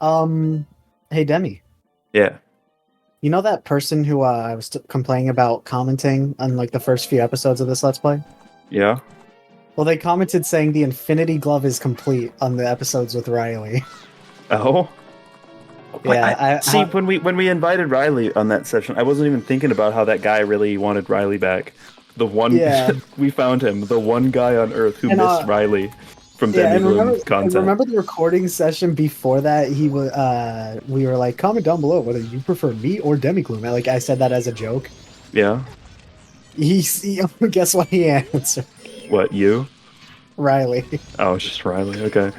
Um, hey Demi, Yeah. you know that person who I was complaining about commenting on like the first few episodes of this Let's Play? Yeah. Well, they commented saying the Infinity Glove is complete on the episodes with Riley. Oh. But I Yeah, see when we invited Riley on that session, I wasn't even thinking about how that guy really wanted Riley back. The one yeah, we found him, the one guy on Earth who and missed Riley from yeah, Demigloom and content. remember the recording session before that? He was we were like, comment down below whether you prefer me or Demigloom. And, like I said that as a joke. Yeah. He guess what he answered? What, you? Riley. Oh, it's just Riley. Okay.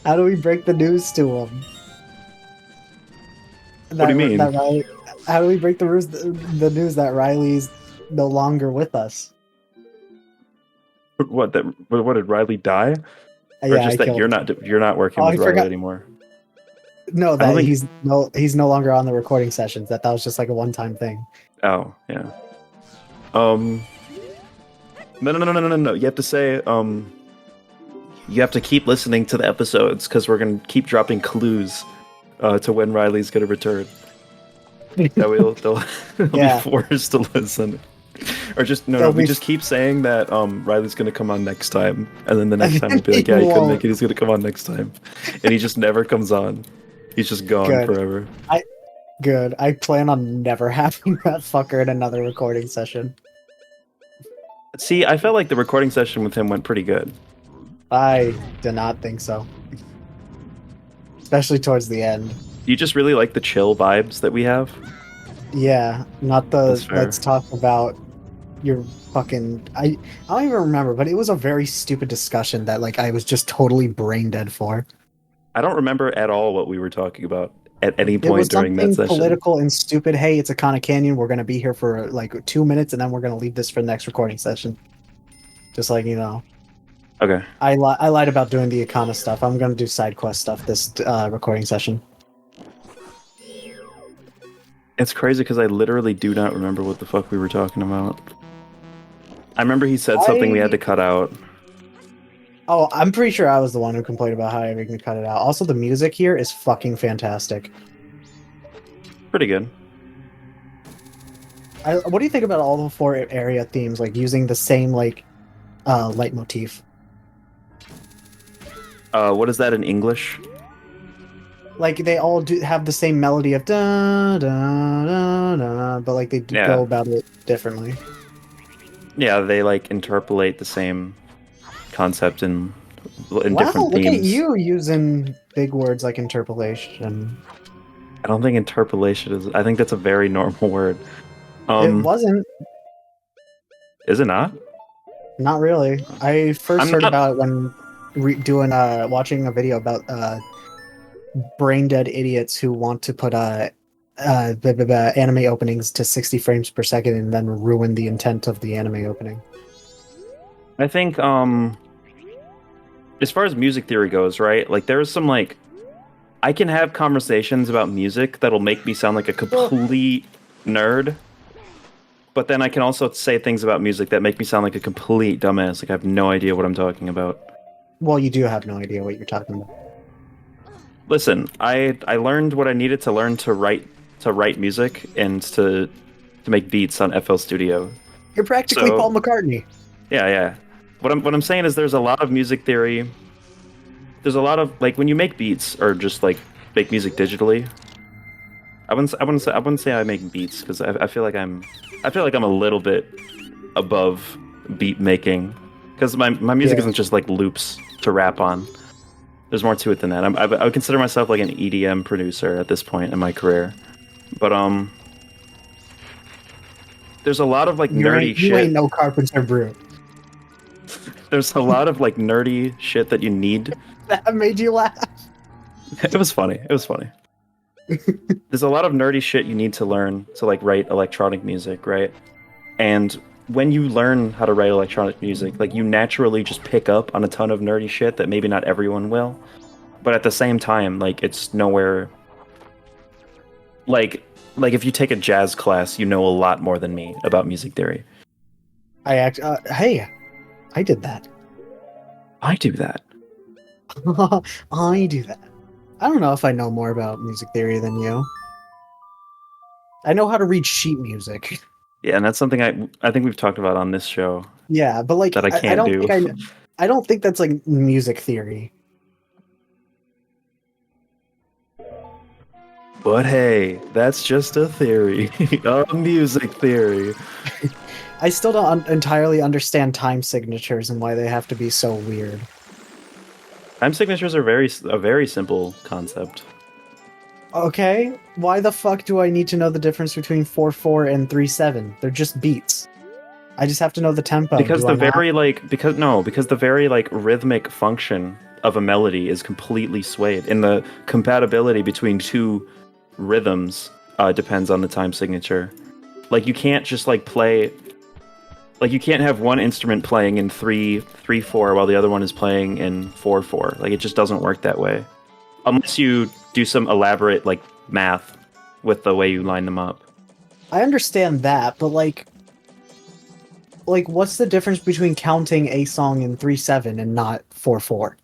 How do we break the news to him? What do you That mean? Riley, how do we break the news that Riley's no longer with us? What did Riley die? Or Yeah, I just that killed you're him. not working Oh, with I Riley forgot. anymore? No, I don't that think he's no longer on the recording sessions. That was just like a one time thing. Oh, yeah. Um no. You have to say you have to keep listening to the episodes because we're gonna keep dropping clues to when Riley's gonna return. That way they'll be Yeah, forced to listen. Or just no, it'll we be. just keep saying that Riley's gonna come on next time, and then the next time we'll be He like, yeah, he couldn't won't. make it. He's gonna come on next time, and he just never comes on. He's just gone Good. forever. I good. I plan on never having that fucker in another recording session. See, I felt like the recording session with him went pretty good. I do not think so, especially towards the end. You just really like the chill vibes that we have. Yeah, not That's the fair. let's talk about your fucking I don't even remember, but it was a very stupid discussion that like I was just totally brain dead for. I don't remember at all what we were talking about at any It was point during that something session. political and stupid. Hey, it's a Kana Canyon. We're gonna be here for like 2 minutes, and then we're gonna leave this for the next recording session. Just like Okay. I lied about doing the Akana stuff. I'm gonna do side quest stuff this recording session. It's crazy because I literally do not remember what the fuck we were talking about. I remember he said something we had I to cut out. Oh, I'm pretty sure I was the one who complained about how I can cut it out. Also, the music here is fucking fantastic. Pretty good. What do you think about all the four area themes, like using the same like leitmotif? What is that in English? Like they all do have the same melody of da da da da, but like they go Yeah. about it differently. Yeah, they like interpolate the same concept in Wow, different look at themes. you using big words like interpolation. I don't think interpolation is. I think that's a very normal word. It Um, wasn't, is it not? not really. I first I'm heard not. about it when doing watching a video about brain dead idiots who want to put anime openings to 60 frames per second and then ruin the intent of the anime opening. I think as far as music theory goes, right? Like there's some like I can have conversations about music that'll make me sound like a Well, complete nerd, but then I can also say things about music that make me sound like a complete dumbass. Like I have no idea what I'm talking about. well, you do have no idea what you're talking about. Listen, I learned what I needed to learn to write music and to make beats on FL Studio. You're practically So Paul McCartney. yeah. What I'm saying is there's a lot of music theory. There's a lot of like when you make beats or just like make music digitally. I wouldn't say I make beats because I feel like I'm a little bit above beat making because my music Yeah. isn't just like loops to rap on. There's more to it than that. I would consider myself like an EDM producer at this point in my career. But there's a lot of like nerdy You ain't shit. no Carpenter Brute. There's a lot of like nerdy shit that you need. That made you laugh. It was funny. It was funny. There's a lot of nerdy shit you need to learn to like write electronic music, right? And when you learn how to write electronic music, like you naturally just pick up on a ton of nerdy shit that maybe not everyone will. But at the same time, like it's nowhere like if you take a jazz class, you know a lot more than me about music theory. Hey, I did that. I do that. I do that. I don't know if I know more about music theory than you. I know how to read sheet music. Yeah, and that's something I think we've talked about on this show Yeah, but like that I I can't don't do. think I don't think that's like music theory. But hey, that's just a theory, a music theory. I still don't entirely understand time signatures and why they have to be so weird. Time signatures are a very simple concept. Okay, why the fuck do I need to know the difference between 4/4 and 3/7? They're just beats. I just have to know the tempo. Because Do the I not? very like because the very like rhythmic function of a melody is completely swayed, and the compatibility between two rhythms depends on the time signature. Like you can't just like play like you can't have one instrument playing in 3/3/4 while the other one is playing in 4/4. Like it just doesn't work that way. Unless you do some elaborate like math with the way you line them up. I understand that, but like what's the difference between counting a song in 3/7 and not 4/4?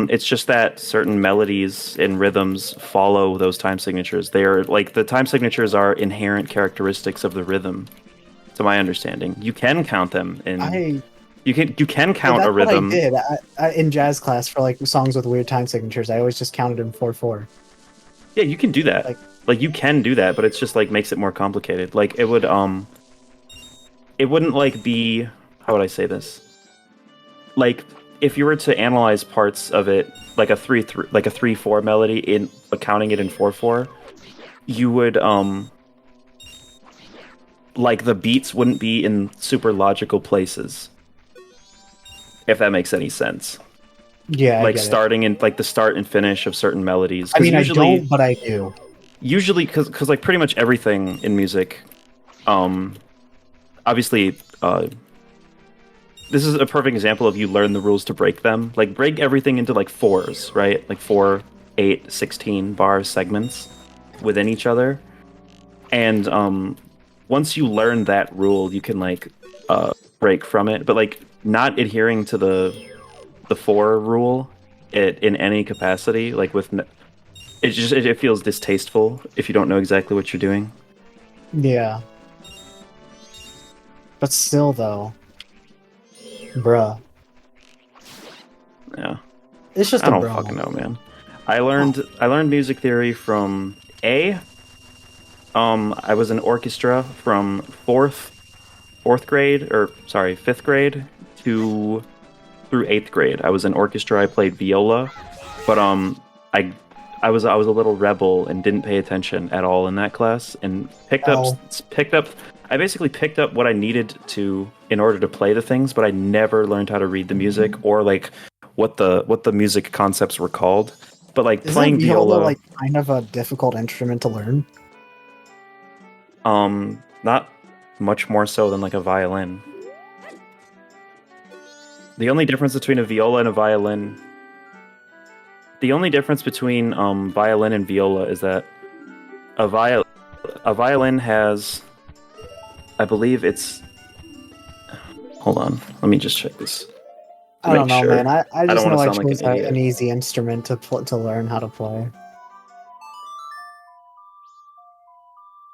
It's just that certain melodies and rhythms follow those time signatures. They are like the time signatures are inherent characteristics of the rhythm, to my understanding. You can count them in I you can count a That's what I rhythm. did in jazz class for like songs with weird time signatures. I always just counted in 4/4. Yeah, you can do that. Like, Like you can do that, but it's just like makes it more complicated. Like it wouldn't like be how would I say this? Like if you were to analyze parts of it like a 3/4 melody in but counting it in 4/4, you would like the beats wouldn't be in super logical places, if that makes any sense. yeah, I Like get it. starting in like the start and finish of certain melodies, I because mean, I don't, but I do. usually because like pretty much everything in music, um obviously this is a perfect example of you learn the rules to break them. Like break everything into like fours, right? Like 4, 8, 16 bar segments within each other. And once you learn that rule, you can like break from it. But like not adhering to the 4 rule in any capacity, like it feels distasteful if you don't know exactly what you're doing. Yeah, but still, though, bruh, Yeah. it's just I a don't bruh fucking know, moment. man. I learned music theory from A. I was in orchestra from fourth grade, or sorry, fifth grade to through eighth grade. I was in orchestra. I played viola, but I I was a little rebel and didn't pay attention at all in that class, and Oh, picked up. I basically picked up what I needed to in order to play the things, but I never learned how to read the music or like what the music concepts were called. But like isn't playing viola viola, like kind of a difficult instrument to learn? not much more so than like a violin. The only difference between a viola and a violin, the only difference between violin and viola is that a viol a violin has, I believe it's. Hold on, let me just check this to I make don't know, sure. man. I I don't just want know to I sound like chose an idiot. an easy instrument to learn how to play.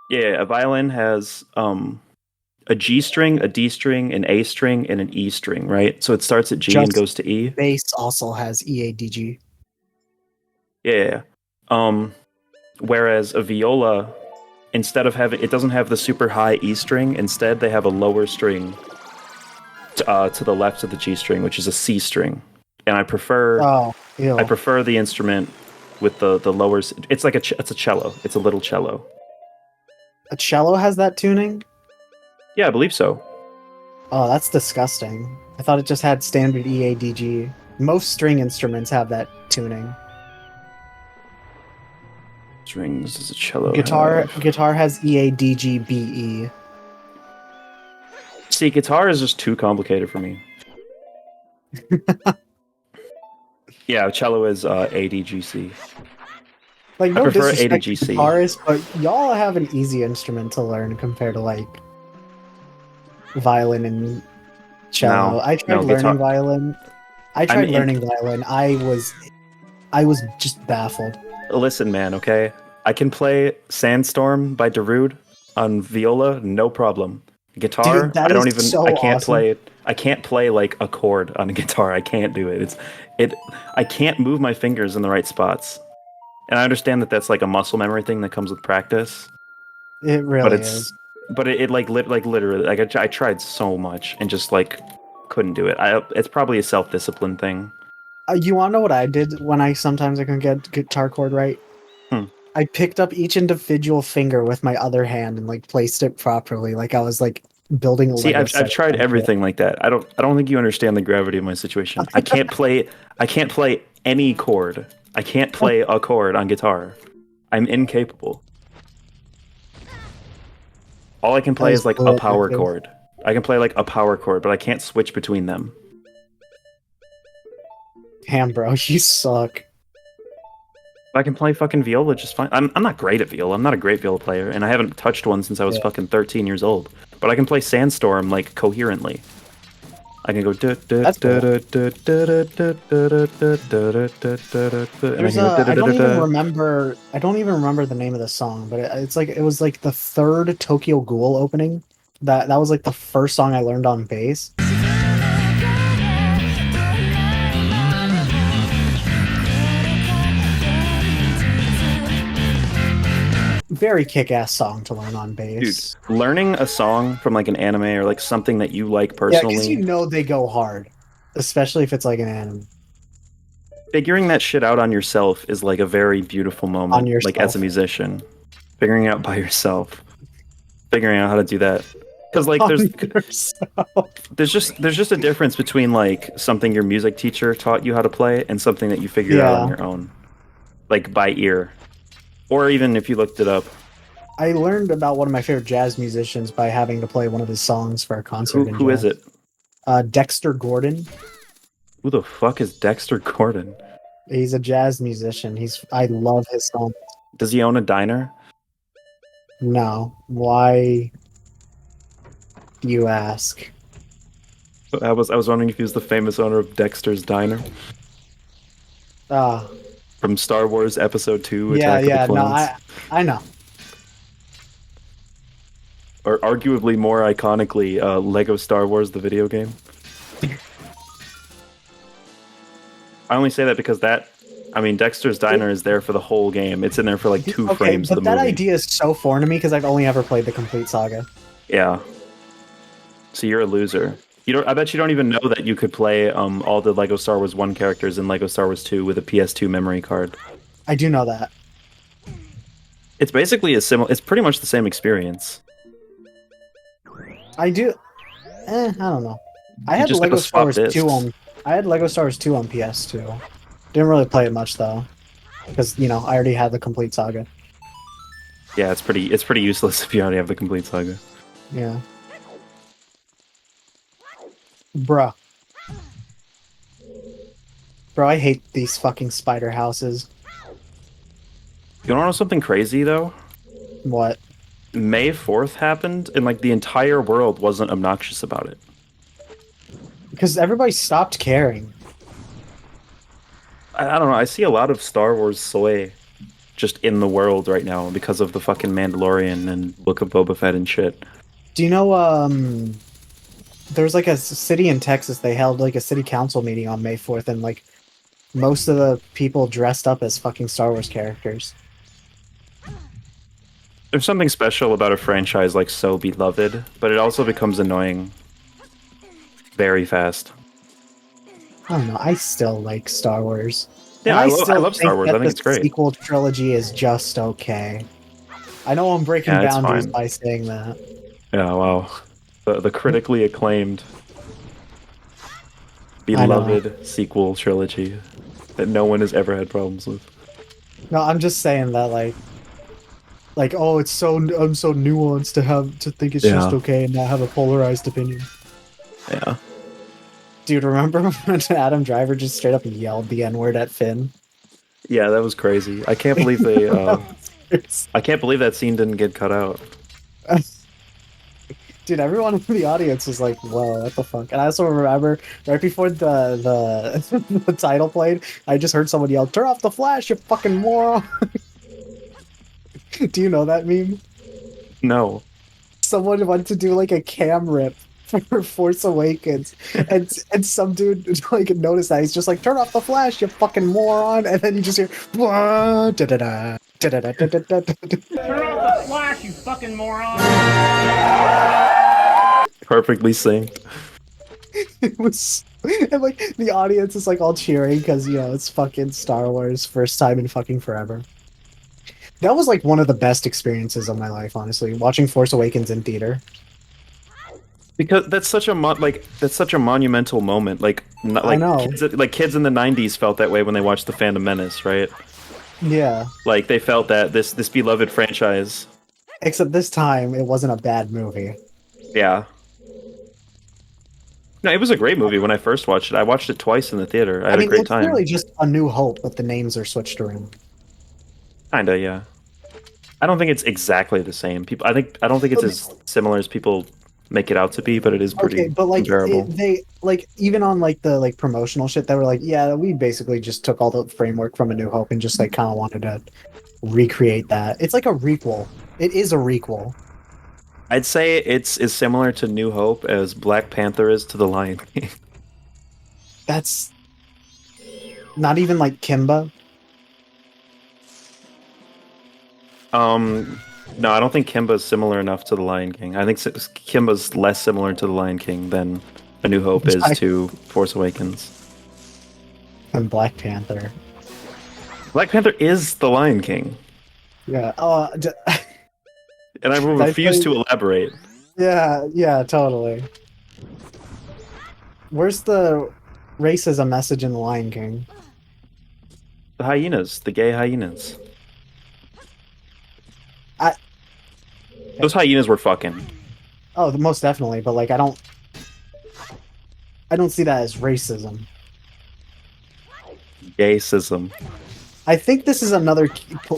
Yeah, a violin has a G string, a D string, an A string, and an E string, right? So it starts at G and Just goes to E. bass also has EADG. Yeah. Yeah, yeah. Whereas a viola, instead of having, it doesn't have the super high E string. Instead, they have a lower string to the left of the G string, which is a C string. And Oh, I ew. prefer the instrument with the lower. It's like it's a cello. It's a little cello. A cello has that tuning? Yeah, I believe so. Oh, that's disgusting. I thought it just had standard EADG. Most string instruments have that tuning. Strings does a cello Guitar have? guitar has EADG BE. See, guitar is just too complicated for me. Yeah, cello is ADGC. Like I no prefer disrespect to ADGC. guitarists, but y'all have an easy instrument to learn compared to like violin and cello. No, I tried no learning guitar. violin. I I'm tried in. learning violin. I was I was just baffled. Listen, man, okay? I can play Sandstorm by Darude on viola, no problem. Guitar, Dude, that is so awesome. I can't play like a chord on a guitar. I can't do it. It I can't move my fingers in the right spots. And I understand that that's like a muscle memory thing that comes with practice, It but really is. it like literally like I tried so much and just like couldn't do it. It's probably a self-discipline thing. You want to know what I did when I couldn't get guitar chord right? Hmm. I picked up each individual finger with my other hand and like placed it properly, like I was like building a See, Lego I've set. tried everything like that. I don't think you understand the gravity of my situation. I can't play any chord. I can't play a chord on guitar. I'm incapable. All I can That play is is like a really power effective. chord. I can play like a power chord, but I can't switch between them. Damn, bro, you suck. I can play fucking viola just fine. I'm not great at viola. I'm not a great viola player, and I haven't touched one since I was Yeah. fucking 13 years old. But I can play Sandstorm like coherently. I can go and That's cool. I There's can go a I don't even remember the name of the song, but it's like it was like the third Tokyo Ghoul opening. That was like the first song I learned on bass. Very kick-ass song to learn on dude, bass. learning a song from like an anime or like something that you like Yeah, because personally, you know they go hard, especially if it's like an anime figuring that shit out on yourself is like a very beautiful on moment, like as a yourself. musician. Figuring out by yourself, figuring out how to do that. Because like On yourself. there's just a difference between like something your music teacher taught you how to play and something that you figured out on Yeah, your own, like by ear, or even if you looked it up. I learned about one of my favorite jazz musicians by having to play one of his songs for a concert in Who is jazz. it? Dexter Gordon. Who the fuck is Dexter Gordon? He's a jazz musician. I love his songs. Does he own a diner? No, why you ask? I was wondering if he was the famous owner of Dexter's Diner Ah, from Star Wars Episode 2: yeah, Attack of the yeah. No, Clones, I know. or arguably more iconically, Lego Star Wars the video game. I only say that because I mean, Dexter's Diner is there for the whole game. It's in there for like 2 Okay, frames of the but that movie. idea is so foreign to me because I've only ever played the complete saga. Yeah. So you're a loser. You don't. I bet you don't even know that you could play all the Lego Star Wars 1 characters in Lego Star Wars 2 with a PS2 memory card. I do know that. It's basically a similar. It's pretty much the same experience. I do. I don't know. I You had just gotta Lego Star swap Wars 2 discs. on. I had Lego Star Wars 2 on PS2. Didn't really play it much though, because I already had the complete saga. Yeah, it's pretty useless if you already have the complete saga. Yeah, bruh, bro, I hate these fucking spider houses. You wanna know something crazy though? What? May 4th happened, and like the entire world wasn't obnoxious about it. Because everybody stopped caring. I don't know. I see a lot of Star Wars soy just in the world right now because of the fucking Mandalorian and Book of Boba Fett and shit. Do you know? There was like a city in Texas. They held like a city council meeting on May 4th, and like most of the people dressed up as fucking Star Wars characters. There's something special about a franchise like so beloved, but it also becomes annoying very fast. I don't know. I still like Star Wars. Yeah, And I I still love Star think Wars. I that think the it's great. sequel trilogy is just okay. I know I'm breaking Yeah, it's boundaries fine. by saying that. Yeah, wow. The critically acclaimed, I know. beloved sequel trilogy that no one has ever had problems with. No, I'm just saying that oh, it's so I'm so nuanced to think it's just Yeah, okay and not have a polarized opinion. yeah. Dude, remember when Adam Driver just straight up yelled the N-word at Finn? Yeah, that was crazy. I can't believe I can't believe that scene didn't get cut out. Dude, everyone in the audience was like, "Whoa, what the fuck?" And I also remember right before the the title played, I just heard someone yell, "Turn off the flash, you fucking moron!" Do you know that meme? No. Someone went to do like a cam rip for Force Awakens, and some dude like noticed that he's just like, "Turn off the flash, you fucking moron!" And then you just hear, "Blah, da-da-da, da-da-da-da-da-da." Turn off the flash, you fucking moron! Perfectly synced. It was, and like the audience is like all cheering because it's fucking Star Wars, first time in fucking forever. That was like one of the best experiences of my life, honestly, watching Force Awakens in theater. Because that's such a that's such a monumental moment. Like not I know. like kids in the '90s felt that way when they watched The Phantom Menace, right? Yeah. Like they felt that this beloved franchise. Except this time, it wasn't a bad movie. Yeah. No, it was a great movie when I first watched it. I watched it twice in the theater. I I had a mean, great it's time. really just A New Hope, but the names are switched around. Kinda, yeah. I don't think it's exactly the same. I don't think it's But- as similar as people make it out to be, but it is Okay, pretty but like comparable. they like even on like the like promotional shit, they were like, yeah, we basically just took all the framework from A New Hope and just like kind of wanted to recreate that. It's like a requel. It is a requel. I'd say it's as similar to New Hope as Black Panther is to The Lion King. That's not even like Kimba. No, I don't think Kimba's similar enough to The Lion King. I think Kimba's less similar to The Lion King than A New Hope is to Force Awakens. And Black Panther. Black Panther is The Lion King, Yeah. and I will Did I refuse say- to elaborate. Yeah, yeah, totally. Where's the racism message in The Lion King? The hyenas, the gay hyenas. I Those hyenas were fucking. Oh, most definitely, but like I don't see that as racism. Gaysism. I think this is another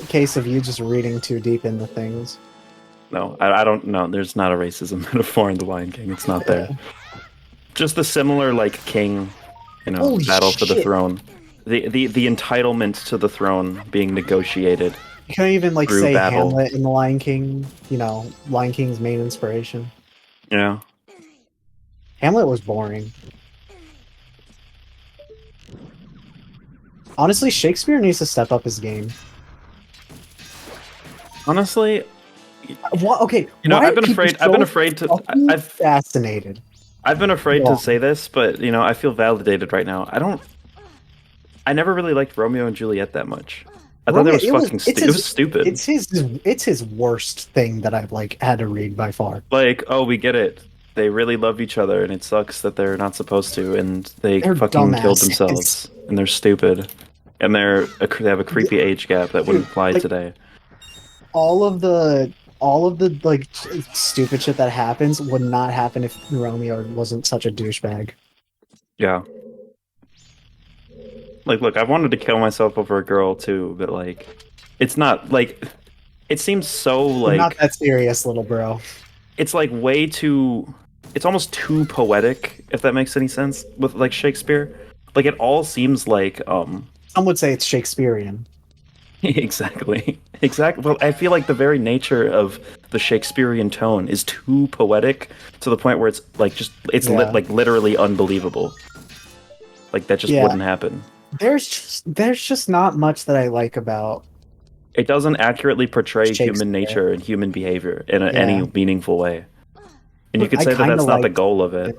case of you just reading too deep into things. No, I don't know. There's not a racism metaphor in The Lion King. It's not there. Just the similar like king, Holy battle for the shit. throne. The entitlement to the throne being negotiated. You can't even like Through say battle. Hamlet in The Lion King, Lion King's main inspiration. Yeah. Hamlet was boring. Honestly, Shakespeare needs to step up his game. Honestly, What? Okay, I've why been are people afraid. I've been so afraid to. fucking I've fascinated. I've been afraid Go to on. say this, but I feel validated right now. I never really liked Romeo and Juliet that much. I thought Romeo- it was fucking it's it was stupid. It's his worst thing that I've like had to read by far. Like, oh, we get it. They really love each other, and it sucks that they're not supposed to, and they They're fucking killed dumbasses. themselves, and they're stupid, and they have a creepy age gap that wouldn't fly like- today. all of the like stupid shit that happens would not happen if Romeo wasn't such a douchebag. Yeah. Like, look, I wanted to kill myself over a girl too, but like, it's not like, it seems so Not like that serious, little bro. it's like way too, it's almost too poetic, if that makes any sense with like Shakespeare. Like, it all seems like Some would say it's Shakespearean. exactly. Well, I feel like the very nature of the Shakespearean tone is too poetic to the point where it's like just Yeah. like literally unbelievable. Like that just Yeah. wouldn't happen. There's just not much that I like about. It doesn't accurately portray Shakespeare. human nature and human behavior in Yeah. any meaningful way. And you could I say that kinda that's not the liked- goal of it.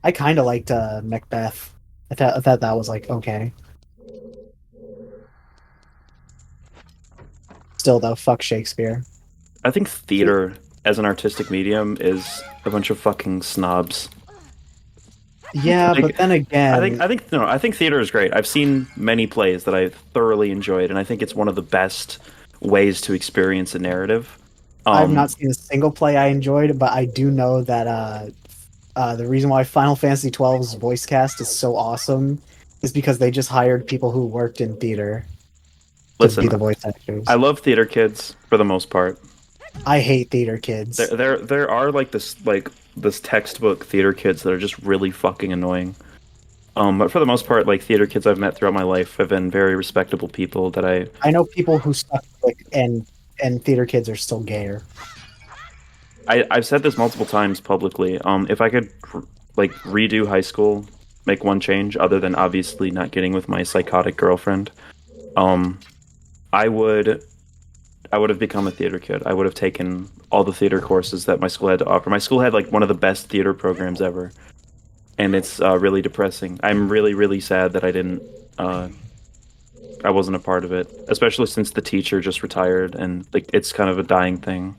I kind of liked Macbeth. I thought that was like okay. Still though, fuck Shakespeare. I think theater as an artistic medium is a bunch of fucking snobs. Yeah, Like, but then again, I think theater is great. I've seen many plays that I thoroughly enjoyed, and I think it's one of the best ways to experience a narrative. I've not seen a single play I enjoyed, but I do know that the reason why Final Fantasy XII's voice cast is so awesome is because they just hired people who worked in theater to Listen, be the voice actors. I love theater kids for the most part. I hate theater kids. There are this textbook theater kids that are just really fucking annoying. But for the most part, like theater kids I've met throughout my life have been very respectable people that I know people who suck dick and theater kids are still gayer. I've said this multiple times publicly. If I could like redo high school, make one change other than obviously not getting with my psychotic girlfriend, um, I would have become a theater kid. I would have taken all the theater courses that my school had to offer. My school had like one of the best theater programs ever, and it's really depressing. I'm really, really sad that I wasn't a part of it, especially since the teacher just retired and like it's kind of a dying thing.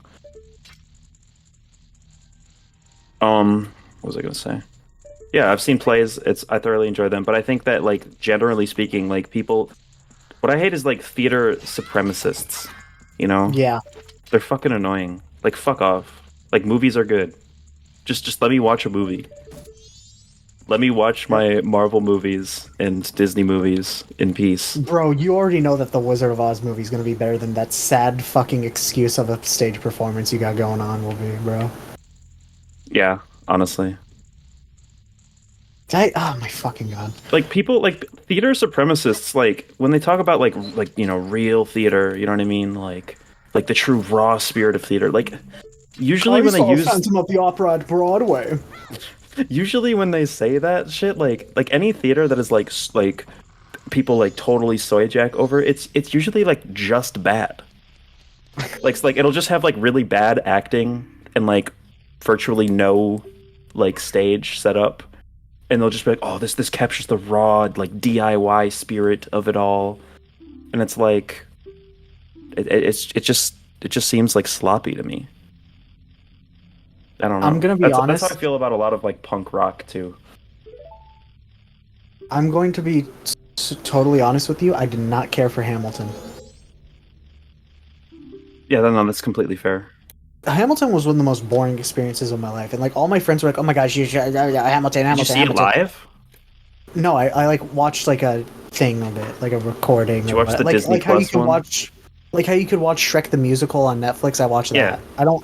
What was I gonna say? Yeah, I've seen plays. I thoroughly enjoy them, but I think that like generally speaking, like people, what I hate is like theater supremacists. You know, Yeah. they're fucking annoying. Like fuck off. Like movies are good. Just let me watch a movie. Let me watch my Marvel movies and Disney movies in peace. Bro, you already know that the Wizard of Oz movie is going to be better than that sad fucking excuse of a stage performance you got going on will be, bro. Yeah, honestly. Oh my fucking god. Like people like theater supremacists like when they talk about like you know real theater, you know what I mean? Like the true raw spirit of theater. Like usually when they use Phantom of the Opera at Broadway. usually when they say that shit like any theater that is like people like totally soy jack over it's usually like just bad. Like it'll just have like really bad acting and like virtually no like stage setup. And they'll just be like, "Oh, this captures the raw, like DIY spirit of it all," and it's like, it just seems like sloppy to me. I don't know. I'm gonna be honest. That's how I feel about a lot of like punk rock too. I'm going to be totally honest with you. I did not care for Hamilton. Yeah, no, that's completely fair. Hamilton was one of the most boring experiences of my life, and like all my friends were like, "Oh my gosh, you should, Hamilton, Hamilton." Did you see Hamilton. it live? No, I like watched like a thing of it, like a recording. Did you watch the Disney like how you Plus could one? watch, like how you could watch Shrek the Musical on Netflix. I watched that. Yeah. I don't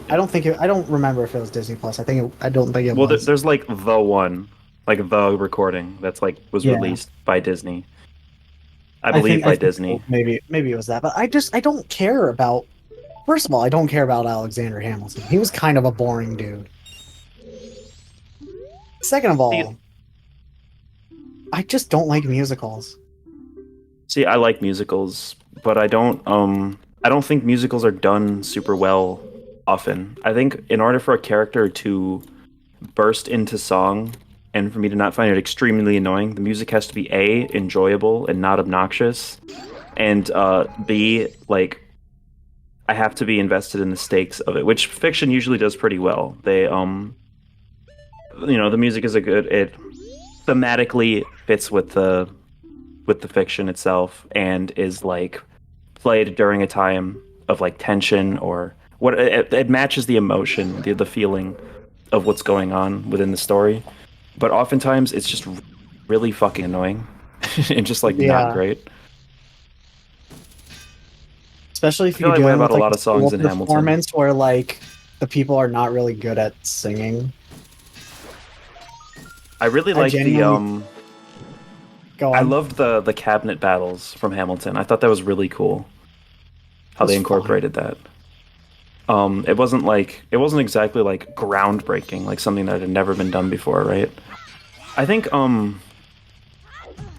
remember if it was Disney Plus. I don't think it Well, was. there's like the one, like the recording that's like was Yeah. released by Disney. I believe by Disney. Maybe it was that, but I don't care about. First of all, I don't care about Alexander Hamilton. He was kind of a boring dude. Second of all, I just don't like musicals. See, I like musicals, but I don't think musicals are done super well often. I think in order for a character to burst into song and for me to not find it extremely annoying, the music has to be A, enjoyable and not obnoxious, and B, like I have to be invested in the stakes of it, which fiction usually does pretty well. They you know, the music is it thematically fits with the fiction itself and is like played during a time of like tension or what it matches the emotion, the feeling of what's going on within the story. But oftentimes it's just really fucking annoying and just like not great. Especially if I feel you're that way doing about with, a like, lot of songs in Hamilton. performance where like the people are not really good at singing. I really like Go on. I loved the cabinet battles from Hamilton. I thought that was really cool. How they incorporated that. It wasn't exactly like groundbreaking, like something that had never been done before, right? I think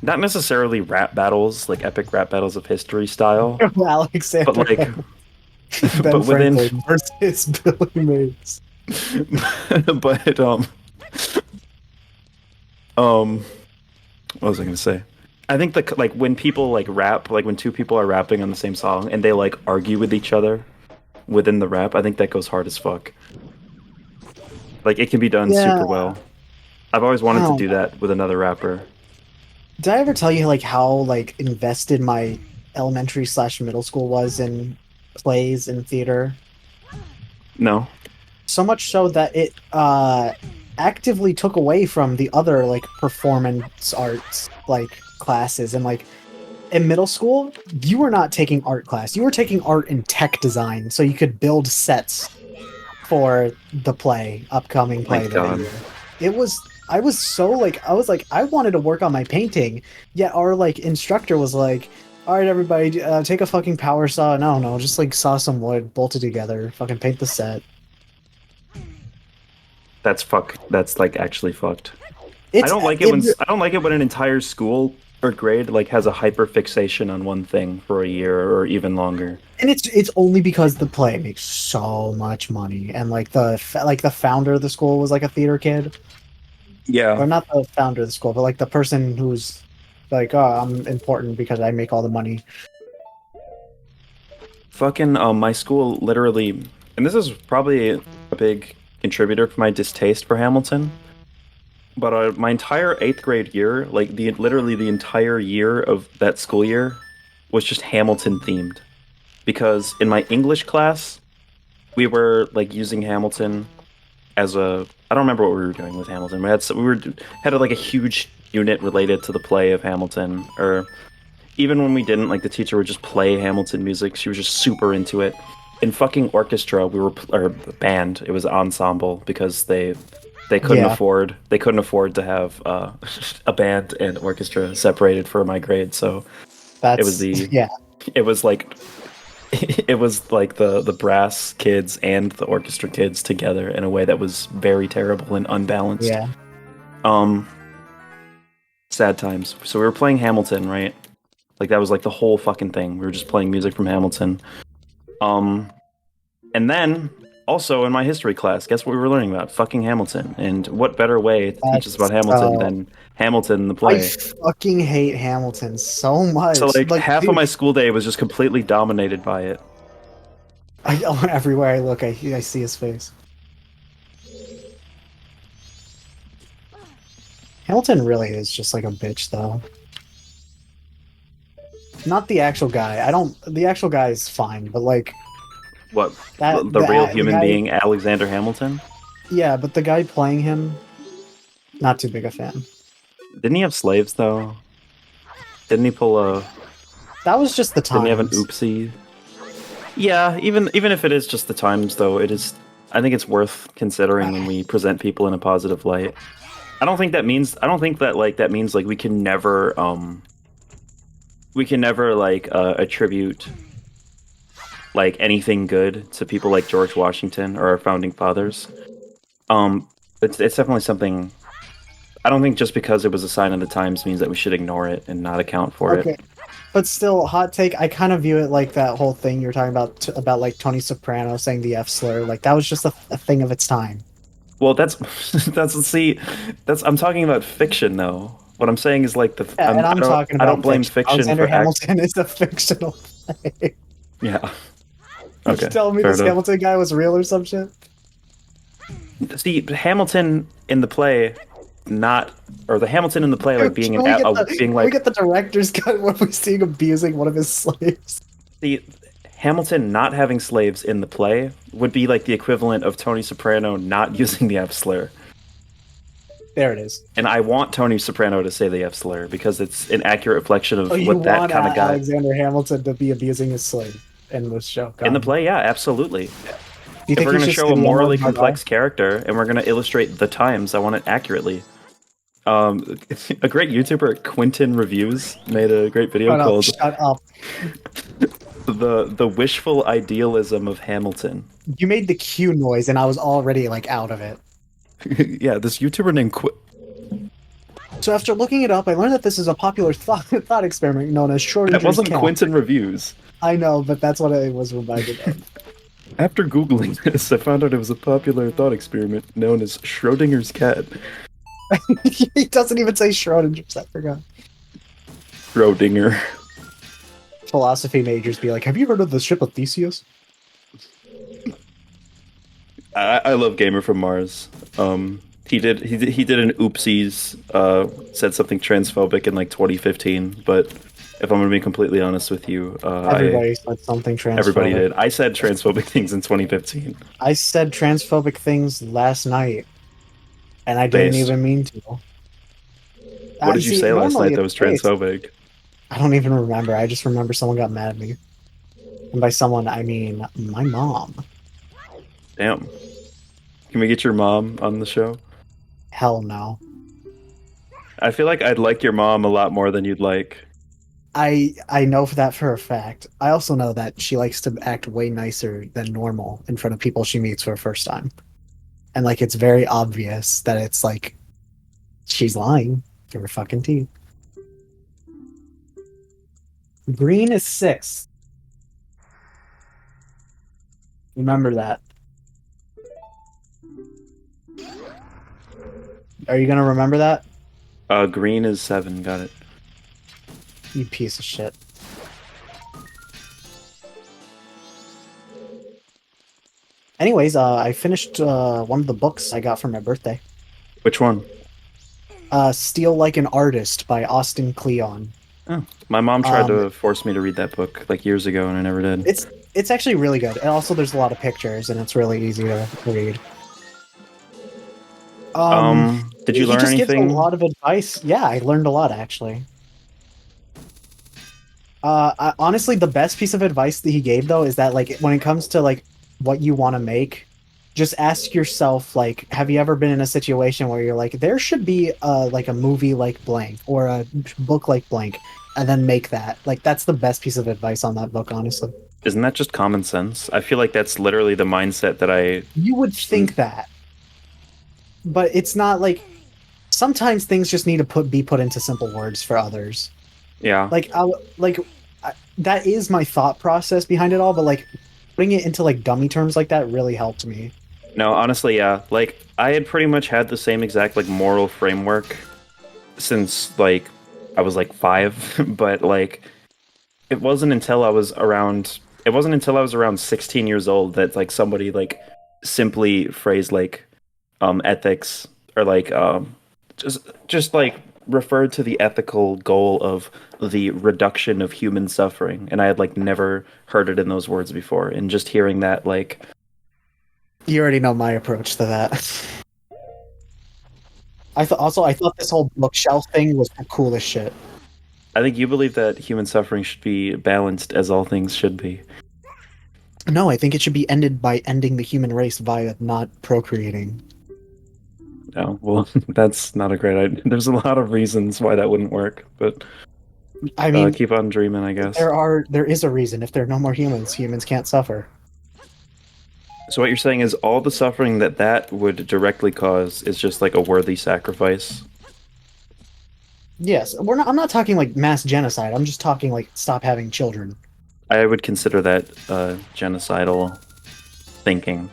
not necessarily rap battles, like epic rap battles of history style, Alexander but like Ben but within Franklin versus Billy Mays. but what was I gonna say? I think like when people like rap, like when two people are rapping on the same song and they like argue with each other within the rap, I think that goes hard as fuck. Like it can be done super well. I've always wanted to do that with another rapper. Did I ever tell you like how like invested my elementary/middle school was in plays and theater? No. So much so that it actively took away from the other like performance arts like classes, and like in middle school, you were not taking art class. You were taking art and tech design, so you could build sets for the upcoming My play that God. year. It was I was so like I wanted to work on my painting, yet our like instructor was like, "All right, everybody, take a fucking power saw and I don't know, just like saw some wood, bolt it together, fucking paint the set." That's like actually fucked. I It's don't like it when I don't like it when an entire school or grade like has a hyper fixation on one thing for a year or even longer. and it's only because the play makes so much money, and like the founder of the school was like a theater kid, Yeah. or not the founder of the school, but like the person who's like, "Oh, I'm important because I make all the money." Fucking my school literally, and this is probably a big contributor to my distaste for Hamilton. But my entire 8th grade year, like literally the entire year of that school year, was just Hamilton themed. Because in my English class, we were like using Hamilton as a I don't remember what we were doing with Hamilton. We had like a huge unit related to the play of Hamilton, or even when we didn't, like the teacher would just play Hamilton music. She was just super into it. In fucking orchestra, or band, it was ensemble because they couldn't Yeah. afford to have a band and orchestra separated for my grade. So That's it was yeah. it was like it was like the brass kids and the orchestra kids together in a way that was very terrible and unbalanced. Yeah. Um, sad times. So we were playing Hamilton, right? Like that was like the whole fucking thing. We were just playing music from Hamilton. And then also in my history class, guess what we were learning about? Fucking Hamilton. And what better way to teach us about Hamilton than Hamilton the I play? fucking hate Hamilton so much. So like half dude, of my school day was just completely dominated by it. everywhere I look, I see his face. Hamilton really is just like a bitch, though. Not the actual guy. The actual guy is fine, but like What that the real human guy, being Alexander Hamilton? Yeah, but the guy playing him, not too big a fan. Didn't he have slaves though? Didn't he pull a? That was just the times. Didn't he have an oopsie? Yeah, even if it is just the times though, it is. I think it's worth considering when we present people in a positive light. I don't think that means like we can never attribute like anything good to people like George Washington or our founding fathers. It's definitely something. I don't think just because it was a sign of the times means that we should ignore it and not account for it. But still, hot take. I kind of view it like that whole thing you were talking about like Tony Soprano saying the F slur. Like that was just a thing of its time. Well, I'm talking about fiction though. What I'm saying is like I don't blame fiction Alexander for Hamilton is a fictional play. Yeah. You Okay. telling me fair this enough. Hamilton guy was real or some shit? See, Hamilton in the play, the Hamilton in the play, like being Can we get the director's cut when we see him abusing one of his slaves? the Hamilton not having slaves in the play would be like the equivalent of Tony Soprano not using the F slur. There it is. And I want Tony Soprano to say the F slur because it's an accurate reflection of You what that want kind of guy Alexander Hamilton to be abusing his slave in this show? in the play. Yeah, absolutely. Do you If think we're he going to should show say a the N-word morally hard complex R? character and we're going to illustrate the times, I want it accurately. A great YouTuber, Quentin Reviews, made a great video called Shut up. the wishful idealism of Hamilton. You made the Q noise and I was already like out of it. Yeah, this YouTuber named So after looking it up, I learned that this is a popular thought experiment known as Schrodinger's that wasn't cat. Quentin Reviews. I know, but that's what I was reminded of. After Googling this, I found out it was a popular thought experiment known as Schrodinger's cat. He doesn't even say Schrodinger's, I forgot. Schrodinger. Philosophy majors be like, have you heard of the ship of Theseus? I love Gamer from Mars. He did an oopsies, said something transphobic in like 2015, but if I'm gonna be completely honest with you, Everybody said something transphobic. everybody did. I said transphobic things in 2015. I said transphobic things last night, and I didn't Based. even mean to. What did you say last night that was transphobic? I don't even remember. I just remember someone got mad at me. And by someone, I mean my mom. Damn. Can we get your mom on the show? Hell no. I feel like I'd like your mom a lot more than you'd like. I know that for a fact. I also know that she likes to act way nicer than normal in front of people she meets for the first time. And like it's very obvious that it's like she's lying through her fucking teeth. Green is 6. Remember that. Are you gonna remember that? Green is 7. Got it. You piece of shit. Anyways, I finished one of the books I got for my birthday. Which one? Steal Like an Artist by Austin Kleon. Oh, my mom tried Um, to force me to read that book like years ago, and I never did. it's actually really good. And also there's a lot of pictures and it's really easy to read. Did you He learn just gives a anything? lot of advice. Yeah, I learned a lot actually. Honestly, the best piece of advice that he gave though is that like when it comes to like what you want to make, just ask yourself like, have you ever been in a situation where you're like, there should be like a movie like blank or a book like blank, and then make that. Like that's the best piece of advice on that book, honestly. Isn't that just common sense? I feel like that's literally the mindset that I. You would think that, but it's not like sometimes things just need to be put into simple words for others. Yeah. Like that is my thought process behind it all, but like putting it into like dummy terms like that really helped me. No, honestly, yeah. Like I had pretty much had the same exact like moral framework since like I was like 5, but like it wasn't until I was around 16 years old that like somebody like simply phrased like ethics or like just like referred to the ethical goal of the reduction of human suffering, and I had like never heard it in those words before, and just hearing that like You already know my approach to that. I thought this whole bookshelf thing was the coolest shit. I think you believe that human suffering should be balanced as all things should be. No, I think it should be ended by ending the human race via not procreating. No, well, that's not a great idea. There's a lot of reasons why that wouldn't work, but I mean, keep on dreaming, I guess. there is a reason. If there are no more humans, humans can't suffer. So what you're saying is all the suffering that would directly cause is just like a worthy sacrifice. Yes, I'm not talking like mass genocide. I'm just talking like stop having children. I would consider that genocidal thinking.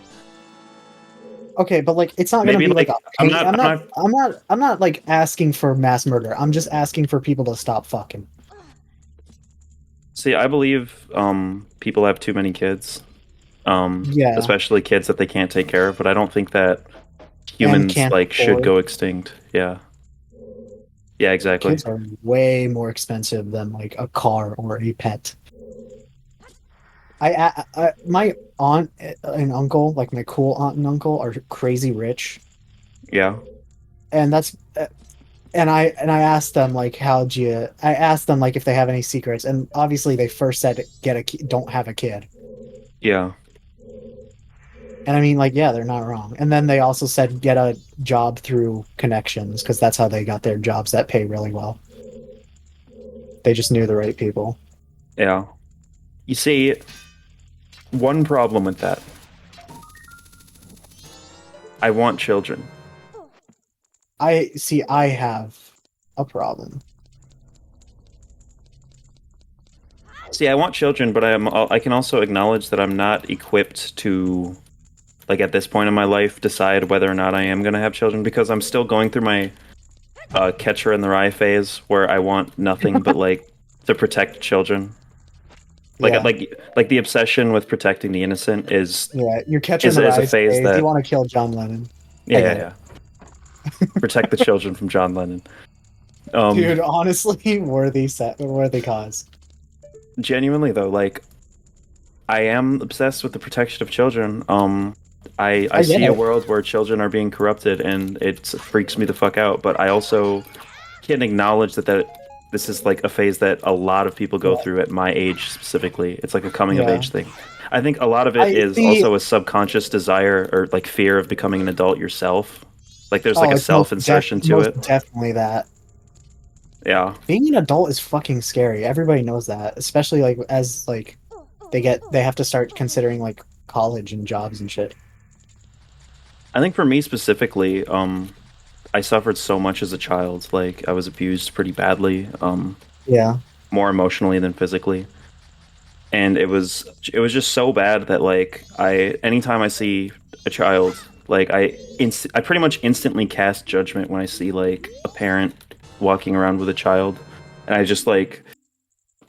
Okay, but like it's not gonna Maybe be like like a I'm not like asking for mass murder. I'm just asking for people to stop fucking. see. I believe people have too many kids, Yeah, especially kids that they can't take care of. But I don't think that and humans can't like should afford. go extinct. Yeah, yeah, exactly. Kids are way more expensive than like a car or a pet. My aunt and uncle, like my cool aunt and uncle, are crazy rich, Yeah, and that's and I asked them like I asked them like if they have any secrets, and obviously they first said don't have a kid, yeah. and I mean like yeah they're not wrong, and then they also said get a job through connections because that's how they got their jobs that pay really well. They just knew the right people. Yeah. You see, one problem with that. I want children. I have a problem. See, I want children, but I can also acknowledge that I'm not equipped to, like at this point in my life, decide whether or not I am going to have children because I'm still going through my catcher in the rye phase where I want nothing but like to protect children. Like Yeah. like the obsession with protecting the innocent is Yeah, you're catching the is a rise phase phase. that You want to kill John Lennon. yeah, I get yeah, yeah. Protect the children from John Lennon. Dude, honestly, worthy cause. Genuinely though, like I am obsessed with the protection of children. I I get see a it. world where children are being corrupted, and it freaks me the fuck out. But I also can acknowledge that this is like a phase that a lot of people go through at my age specifically. It's like a coming of Yeah. age thing. I think a lot of it I is see. also a subconscious desire or like fear of becoming an adult yourself. Like there's like Oh, a it's self insertion to most it. definitely that. Yeah. Being an adult is fucking scary. Everybody knows that, especially like as like they have to start considering like college and jobs and shit. I think for me specifically, I suffered so much as a child. Like I was abused pretty badly, Yeah. more emotionally than physically. And it was just so bad that like I anytime I see a child, like I pretty much instantly cast judgment when I see like a parent walking around with a child, and I just like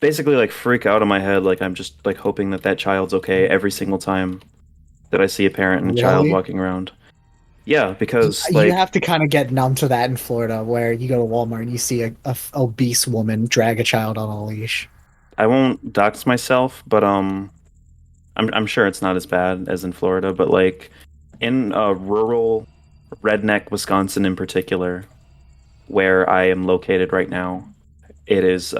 basically like freak out in my head, like I'm just like hoping that that child's okay every single time that I see a parent and a child Really? walking around. Yeah, because You like have to kind of get numb to that in Florida, where you go to Walmart and you see a obese woman drag a child on a leash. I won't dox myself, but I'm sure it's not as bad as in Florida, but like in rural redneck Wisconsin in particular, where I am located right now, it is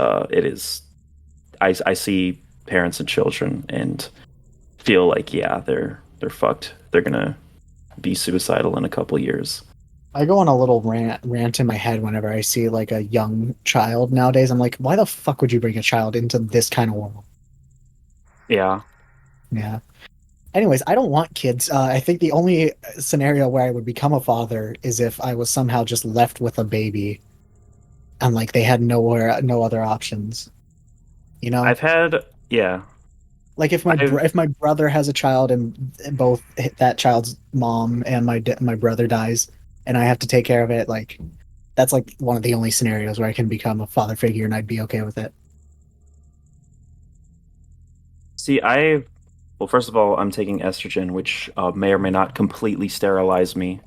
I see parents and children and feel like yeah, they're fucked. They're gonna be suicidal in a couple years. I go on a little rant in my head whenever I see like a young child nowadays. I'm like, why the fuck would you bring a child into this kind of world? Yeah. Yeah. Anyways, I don't want kids. I think the only scenario where I would become a father is if I was somehow just left with a baby and like they had no other options. You know, I've had yeah. like I've if my brother has a child and both that child's mom and my brother dies, and I have to take care of it, like that's like one of the only scenarios where I can become a father figure and I'd be okay with it. see I well first of all I'm taking estrogen, which may or may not completely sterilize me,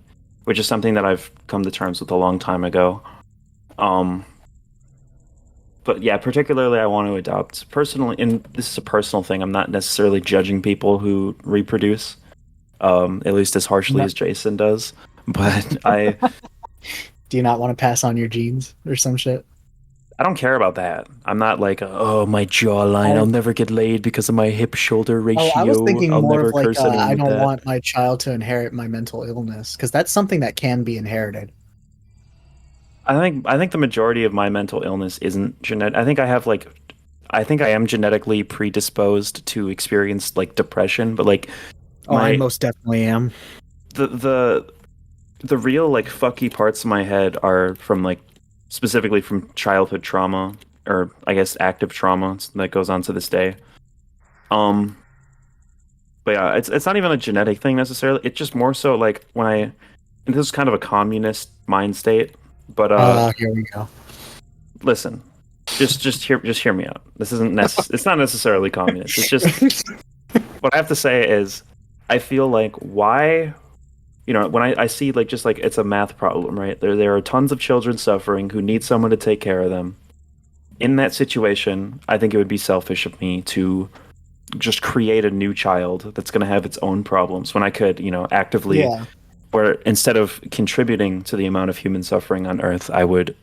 which is something that I've come to terms with a long time ago. Um but yeah, particularly I want to adopt personally, and this is a personal thing. I'm not necessarily judging people who reproduce, at least as harshly No, as Jason does. But do you not want to pass on your genes or some shit? I don't care about that. I'm not like, oh, my jawline. I'll I never get laid because of my hip shoulder Oh, I was ratio. thinking I'll more of never like curse anyone I with don't that. want my child to inherit my mental illness because that's something that can be inherited. I think the majority of my mental illness isn't genetic. I think I am genetically predisposed to experience like depression, but like Oh, I my most definitely am. the the the real like fucky parts of my head are from like specifically from childhood trauma, or I guess active trauma that goes on to this day. Um, but yeah, it's not even a genetic thing necessarily. It's just more so like when I and this is kind of a communist mind state, but Here we go. listen, just hear me out. This isn't it's not necessarily communist. It's just what I have to say is I feel like why when I see like just like it's a math problem, right? There are tons of children suffering who need someone to take care of them. In that situation, I think it would be selfish of me to just create a new child that's going to have its own problems when I could, actively, Yeah, or instead of contributing to the amount of human suffering on Earth, I would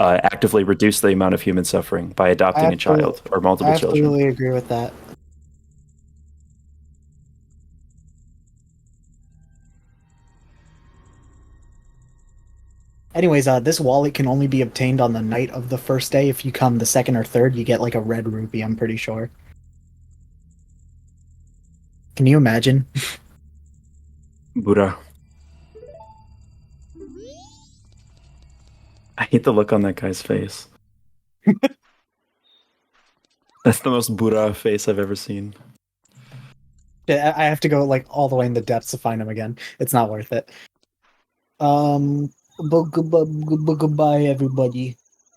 actively reduce the amount of human suffering by I adopting a absolutely, child or I multiple children. absolutely agree with that. Anyways, this wallet can only be obtained on the night of the first day. If you come the second or third, you get like a red rupee, I'm pretty sure. Can you imagine? Buddha. I hate the look on that guy's face. That's the most Buddha face I've ever seen. I have to go like all the way in the depths to find him again. It's not worth it. Goodbye, everybody.